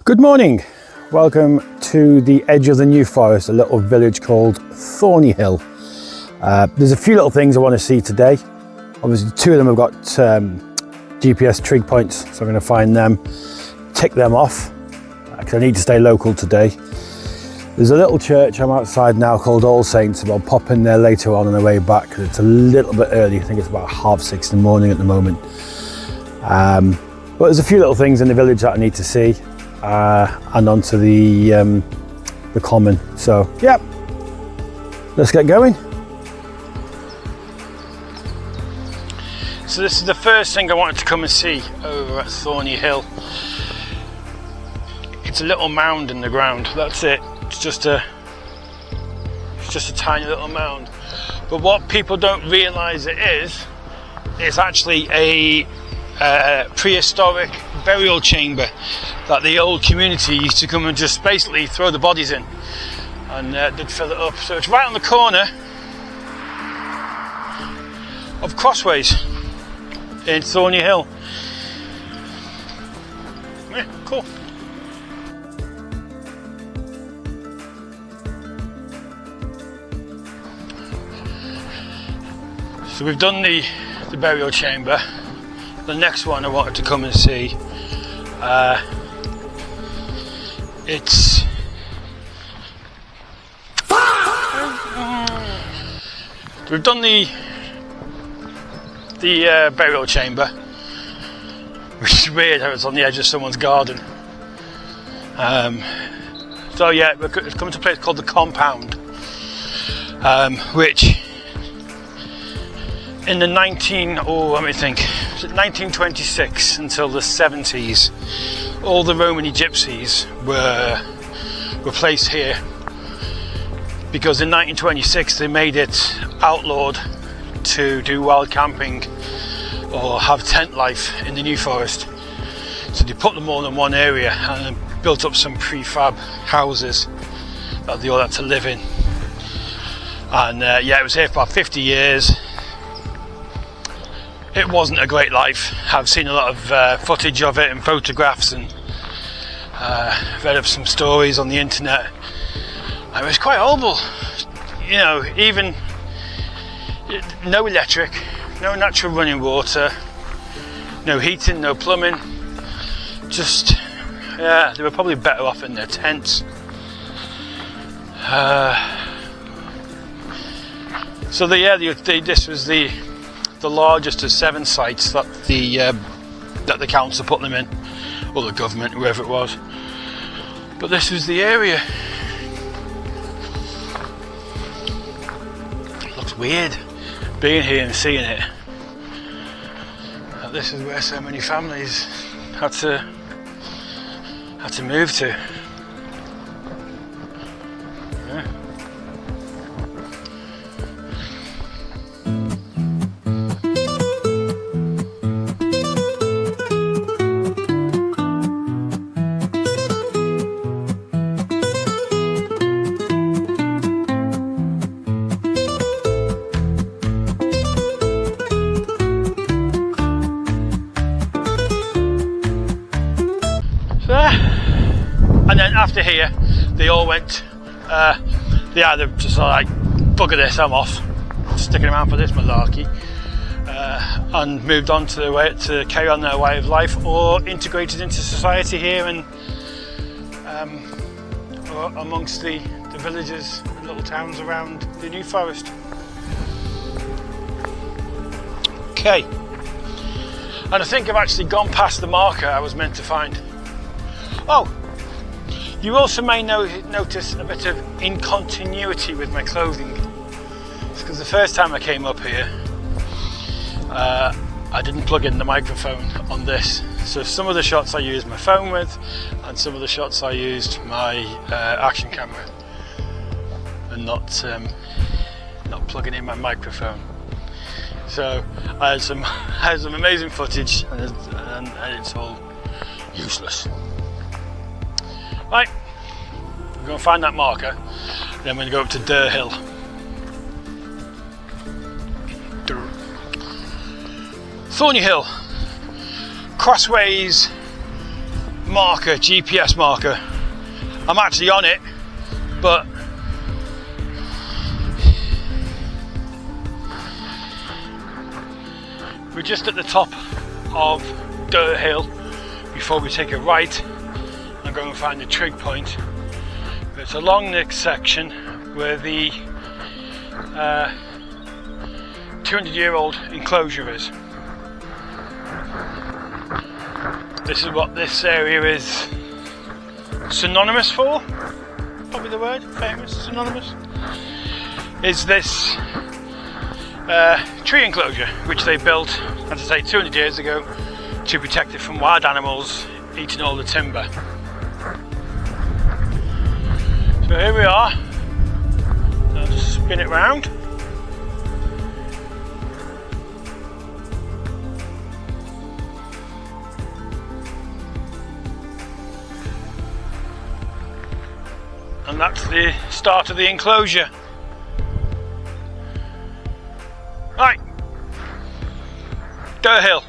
Good morning. Welcome to the edge of the New Forest, a little village called Thorney Hill. There's a few little things I want to see today. Obviously, two of them have got GPS trig points, so I'm going to find them, tick them off, because I need to stay local today. There's a little church, I'm outside now, called All Saints, and I'll pop in there later on the way back, because it's a little bit early. I think it's about 6:30 in the morning at the moment. But there's a few little things in the village that I need to see. And onto the common. So yeah, let's get going. So this is the first thing I wanted to come and see over at Thorney Hill. It's a little mound in the ground. That's it. It's just a tiny little mound. But what people don't realise it's actually a prehistoric burial chamber that the old community used to come and just basically throw the bodies in, and they'd fill it up. So it's right on the corner of Crossways in Thorney Hill. Yeah, cool. So we've done the burial chamber. The next one I wanted to come and see, we've done the burial chamber, which is weird how it's on the edge of someone's garden. So yeah, we're coming to a place called the Compound, which in the 1926 until the 70s, all the Romany gypsies were placed here, because in 1926 they made it outlawed to do wild camping or have tent life in the New Forest. So they put them all in one area and built up some prefab houses that they all had to live in. And yeah, it was here for about 50 years. It wasn't a great life. I've seen a lot of footage of it and photographs, and read of some stories on the internet. It was quite horrible. You know, even no electric, no natural running water, no heating, no plumbing. Just, yeah, they were probably better off in their tents. So this was the largest of 7 sites that the council put them in, or the government, whoever it was. But this was the area. It looks weird being here and seeing it. This is where so many families had to move to. Yeah. And then after here, they all went, they either just like, bugger this, I'm off, sticking around for this malarkey, and moved on to to carry on their way of life, or integrated into society here and or amongst the villages and little towns around the New Forest. Okay, and I think I've actually gone past the marker I was meant to find. Oh, you also may notice a bit of incontinuity with my clothing. It's because the first time I came up here, I didn't plug in the microphone on this. So some of the shots I used my phone with, and some of the shots I used my action camera, and not plugging in my microphone. So I had some amazing footage, and it's all useless. Right, we're going to find that marker, then we're going to go up to Thorney Hill. Thorney Hill, Crossways marker, GPS marker. I'm actually on it, but we're just at the top of Thorney Hill before we take a right and go and find the trig point. It's along this section where the 200-year-old enclosure is. This is what this area is synonymous for, probably the word, famous, synonymous, is this tree enclosure which they built, as I say, 200 years ago to protect it from wild animals eating all the timber. So here we are. I'll just spin it round. And that's the start of the enclosure. Right, Thorney Hill.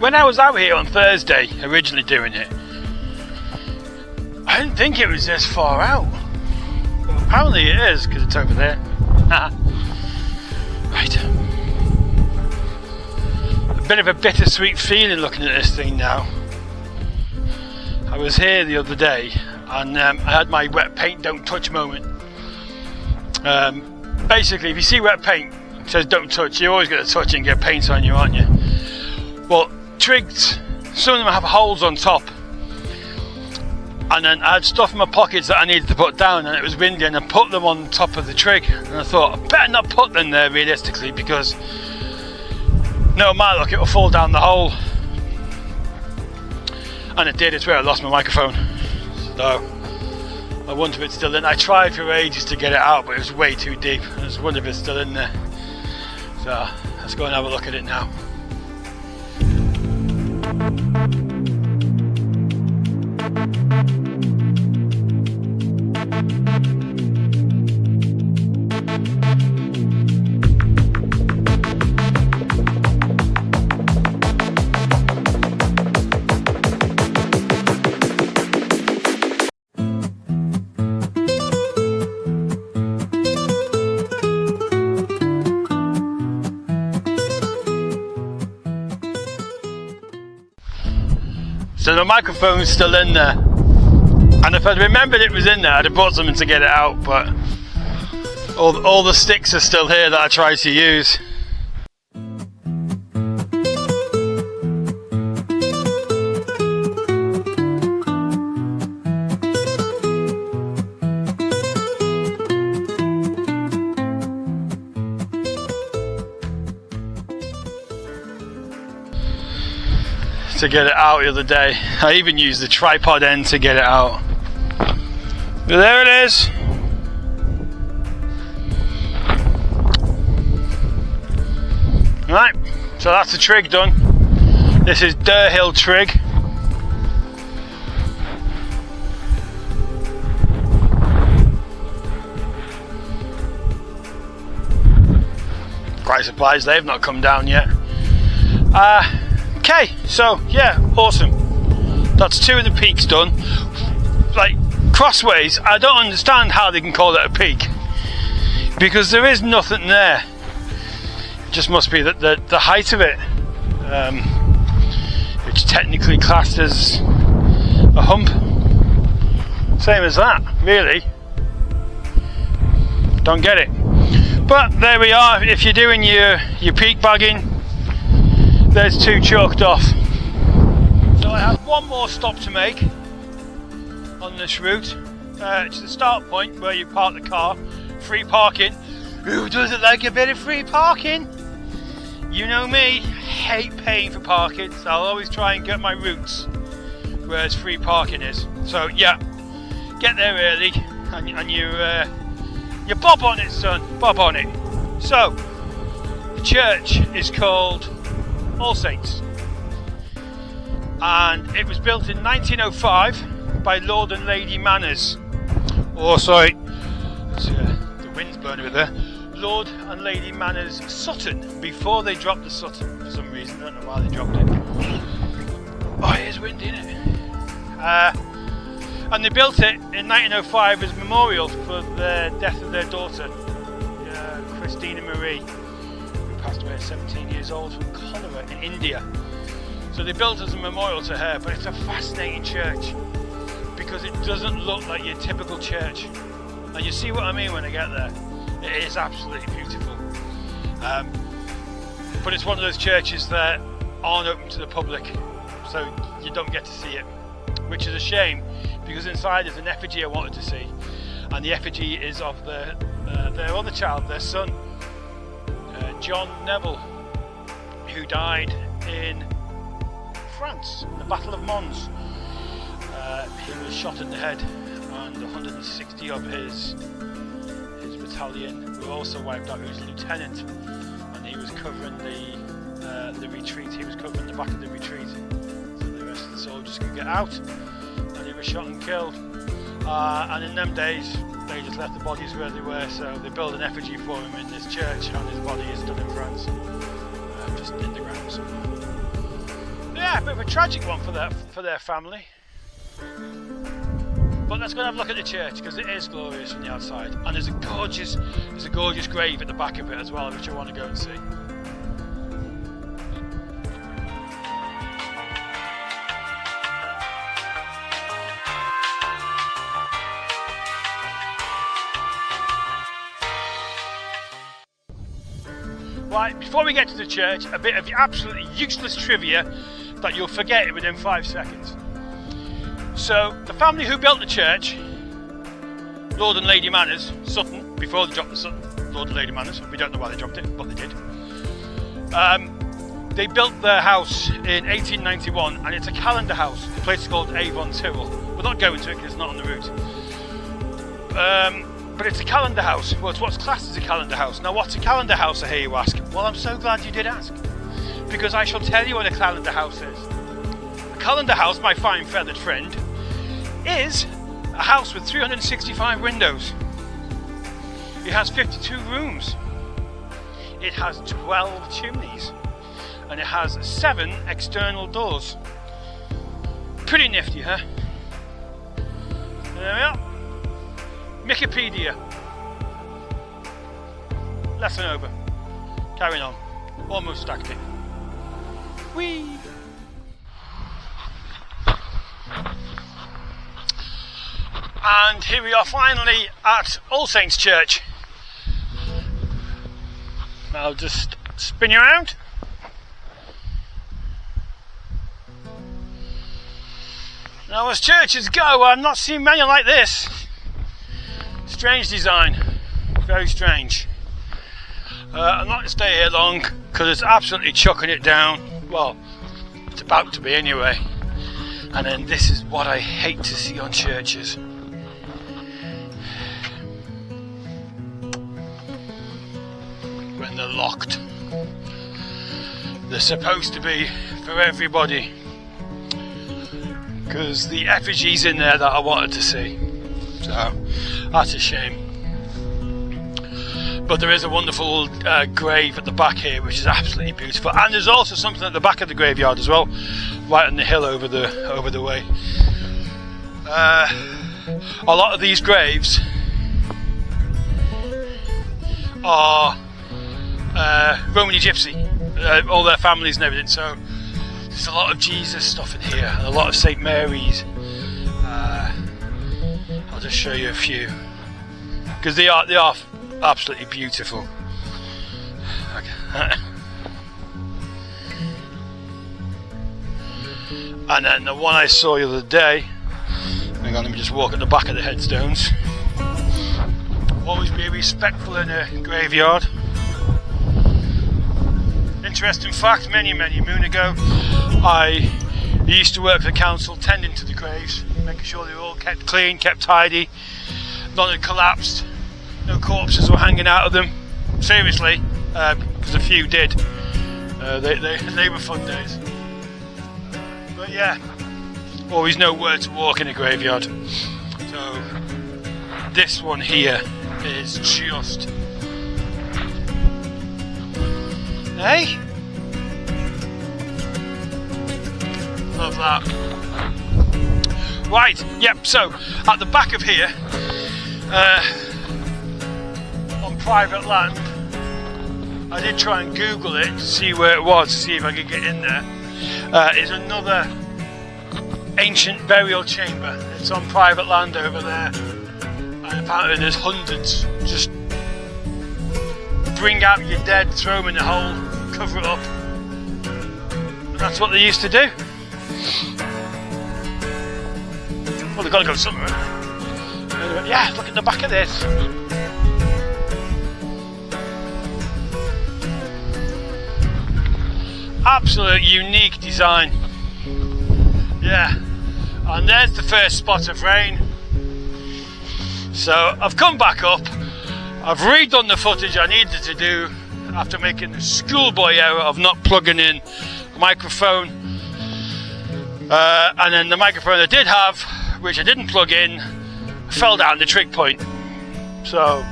When I was out here on Thursday, originally doing it, I didn't think it was this far out. But apparently it is, because it's over there. Right. A bit of a bittersweet feeling looking at this thing now. I was here the other day and I had my wet paint don't touch moment. Basically, if you see wet paint, it says don't touch, you're always going to touch it and get paint on you, aren't you? Well, trigs, some of them have holes on top, and then I had stuff in my pockets that I needed to put down, and it was windy, and I put them on top of the trig, and I thought I better not put them there realistically, because no matter look, it will fall down the hole. And it did. It's where I lost my microphone, so I wonder if it's still in. I tried for ages to get it out, but it was way too deep. I just wonder if it's still in there, so let's go and have a look at it now. So the microphone's still in there, and if I'd remembered it was in there, I'd have brought something to get it out, but all the sticks are still here that I tried to use. To get it out the other day. I even used the tripod end to get it out. But there it is. Right, so that's the trig done. This is Thorney Hill trig. Quite surprised they've not come down yet. Okay, so yeah, awesome. That's two of the peaks done. Like, crossways, I don't understand how they can call it a peak, because there is nothing there. It just must be that the height of it, it's technically classed as a hump. Same as that, really. Don't get it. But there we are. If you're doing your peak bagging, there's two chalked off. So I have one more stop to make on this route. It's the start point where you park the car. Free parking. Who doesn't like a bit of free parking? You know me, hate paying for parking, so I'll always try and get my routes where free parking is. So yeah, get there early and you bob on it, son, bob on it. So church is called All Saints, and it was built in 1905 by Lord and Lady Manners. Oh, sorry, the wind's blowing a bit there. Lord and Lady Manners Sutton, before they dropped the Sutton for some reason. I don't know why they dropped it. Oh, here's windy, isn't it? And they built it in 1905 as a memorial for the death of their daughter, Christina Marie, who passed away at 17 years old from cholera in India. So they built it as a memorial to her, but it's a fascinating church because it doesn't look like your typical church. And you see what I mean when I get there. It is absolutely beautiful. But it's one of those churches that aren't open to the public, so you don't get to see it, which is a shame, because inside there's an effigy I wanted to see, and the effigy is of their other child, their son, John Neville, who died in France, the Battle of Mons. He was shot in the head, and 160 of his battalion were also wiped out. He was a lieutenant, and he was covering the retreat. He was covering the back of the retreat, so the rest of the soldiers could get out. And he was shot and killed. And in them days, they just left the bodies where they were. So they built an effigy for him in this church, and his body is stood in France, just in the ground somewhere. Yeah, a bit of a tragic one for their family. But let's go and have a look at the church, because it is glorious from the outside, and there's a gorgeous grave at the back of it as well, which I want to go and see. Right, before we get to the church, a bit of absolutely useless trivia that you'll forget within 5 seconds. So, the family who built the church, Lord and Lady Manners, Sutton, before they dropped the Sutton, Lord and Lady Manners, we don't know why they dropped it, but they did. They built their house in 1891, and it's a calendar house. The place is called Avon Tyrrell. We're not going to it because it's not on the route. But it's a calendar house. Well, it's what's classed as a calendar house. Now, what's a calendar house, I hear you ask? Well, I'm so glad you did ask, because I shall tell you what a calendar house is. A calendar house, my fine feathered friend, is a house with 365 windows. It has 52 rooms. It has 12 chimneys, and it has 7 external doors. Pretty nifty, huh? There we are. Wikipedia. Lesson over. Carrying on. Almost stacked it. Whee! And here we are finally at All Saints Church. I'll just spin you around. Now, as churches go, I've not seen many like this. Strange design, very strange. I'm not going to stay here long because it's absolutely chucking it down. Well, it's about to be anyway. And then this is what I hate to see on churches. When they're locked. They're supposed to be for everybody. Because the effigy's in there that I wanted to see. So, that's a shame. But there is a wonderful grave at the back here, which is absolutely beautiful. And there's also something at the back of the graveyard as well, right on the hill over the way. A lot of these graves are Romany Gypsy, all their families and everything. So there's a lot of Jesus stuff in here, and a lot of St. Mary's. I'll just show you a few, because they are absolutely beautiful. Okay. And then the one I saw the other day, hang on, let me just walk at the back of the headstones. Always be respectful in a graveyard. Interesting fact, many moon ago, I used to work for the council tending to the graves, making sure they were all kept clean, kept tidy, none had collapsed, no corpses were hanging out of them. Seriously, because a few did. They were fun days. But yeah, always know where to walk in a graveyard. So this one here is just, hey, love that. Right, yep, so at the back of here, on private land, I did try and Google it to see where it was, to see if I could get in there, is another ancient burial chamber. It's on private land over there, and apparently there's hundreds. Just bring out your dead, throw them in the hole, cover it up, and that's what they used to do. Well, they've got to go somewhere. Anyway, yeah, look at the back of this. Absolute unique design. Yeah, and there's the first spot of rain. So I've come back up. I've redone the footage I needed to do after making the schoolboy error of not plugging in the microphone. And then the microphone I did have, which I didn't plug in, fell down the trig point. So,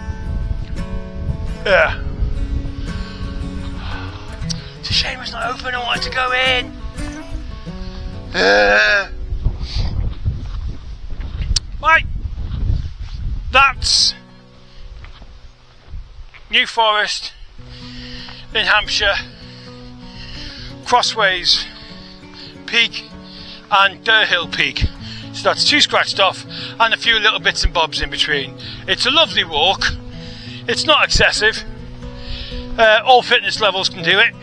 yeah. It's a shame it's not open, I wanted to go in. Right, that's New Forest in Hampshire, Crossways Peak and Thorney Hill Peak. So that's 2 scratched off and a few little bits and bobs in between. It's a lovely walk. It's not excessive. All fitness levels can do it.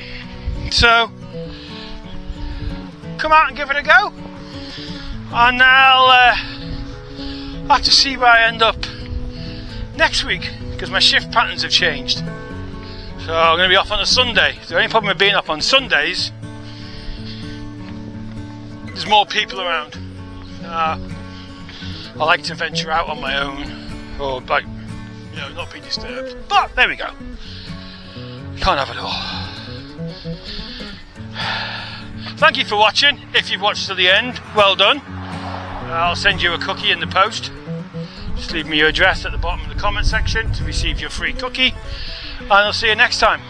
So come out and give it a go. And I'll have to see where I end up next week, because my shift patterns have changed. So I'm going to be off on a Sunday. The only problem with being up on Sundays, there's more people around. I like to venture out on my own, or like, you know, not be disturbed. But there we go. Can't have it all. Thank you for watching. If you've watched to the end, well done. I'll send you a cookie in the post. Just leave me your address at the bottom of the comment section to receive your free cookie, and I'll see you next time.